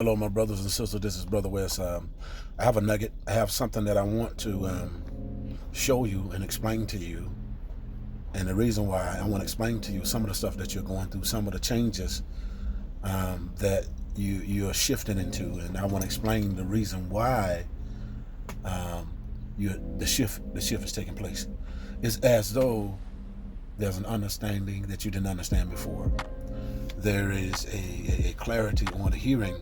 Hello, my brothers and sisters. This is Brother West. I have a nugget. I have something that I want to show you and explain to you. And the reason why I want to explain to you some of the stuff that you're going through, some of the changes that you're shifting into, and I want to explain the reason why the shift is taking place. It's as though there's an understanding that you didn't understand before. There is a clarity on hearing.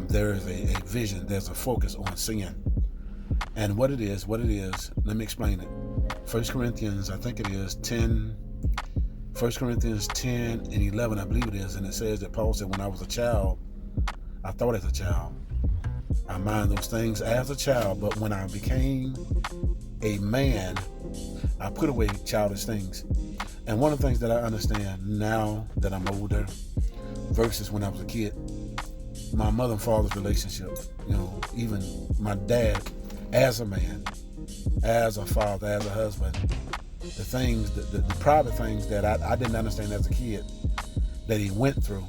There is a vision. There's a focus on seeing. And what it is, let me explain it. 1 Corinthians, I think it is 10, 1 Corinthians 10 and 11, I believe it is. And it says that Paul said, when I was a child, I thought as a child. I mind those things as a child, but when I became a man, I put away childish things. And one of the things that I understand now that I'm older versus when I was a kid, my mother and father's relationship, even my dad as a man, as a father, as a husband, the things, the private things that I didn't understand as a kid that he went through.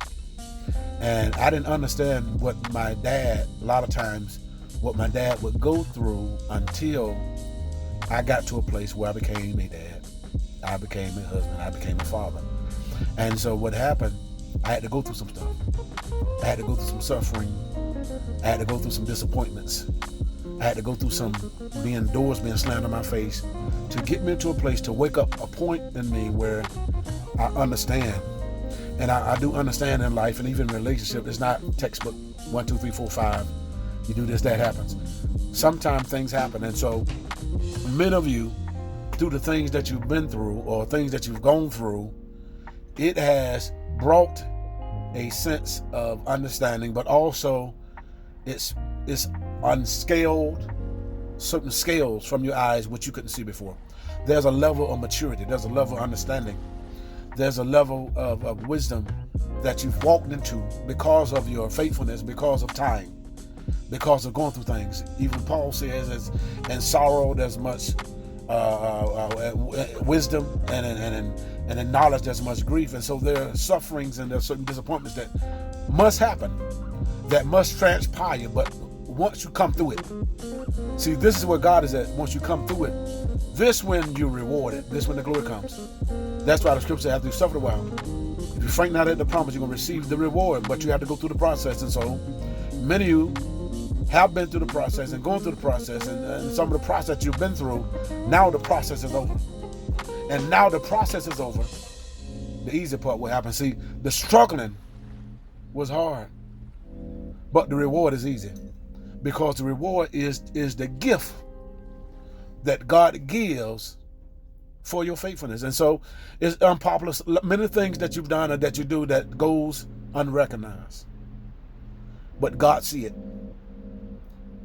And I didn't understand what my dad, a lot of times, what my dad would go through until I got to a place where I became a dad. I became a husband. I became a father. And so what happened, I had to go through some stuff. I had to go through some suffering. I had to go through some disappointments. I had to go through some doors being slammed in my face to get me to a place to wake up a point in me where I understand. And I do understand in life and even in relationship. It's not textbook 1, 2, 3, 4, 5. You do this, that happens. Sometimes things happen. And so many of you, through the things that you've been through or things that you've gone through, it has brought a sense of understanding, but also it's unscaled certain scales from your eyes which you couldn't see before. There's a level of maturity. There's a level of understanding. There's a level of wisdom that you've walked into because of your faithfulness, because of time, because of going through things. Even Paul says, in sorrow there's much wisdom, and in knowledge there's much grief. And so there are sufferings and there are certain disappointments that must happen, that must transpire. But once you come through it, see, this is where God is at. Once you come through it, this when you're rewarded. This when the glory comes. That's why the scripture says, after you suffer a while, if you faint not at the promise, you're going to receive the reward. But you have to go through the process. And so many of you have been through the process and going through the process, and some of the process you've been through, now the process is over. And now the process is over, the easy part will happen. See, the struggling was hard, but the reward is easy, because the reward is the gift that God gives for your faithfulness. And so it's unpopular. Many things that you've done or that you do that goes unrecognized, but God see it.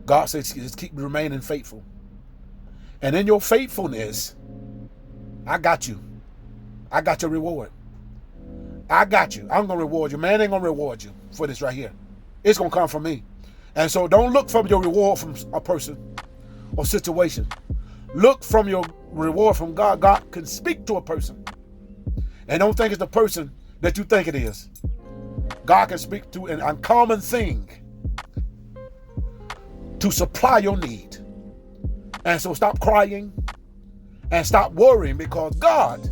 God says, just keep remaining faithful. And in your faithfulness, I got you. I got your reward. I got you. I'm going to reward you. Man ain't going to reward you for this right here. It's going to come from me. And so don't look for your reward from a person or situation. Look from your reward from God. God can speak to a person. And don't think it's the person that you think it is. God can speak to an uncommon thing to supply your need. And so stop crying and stop worrying, because God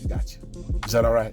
got you. Is that all right?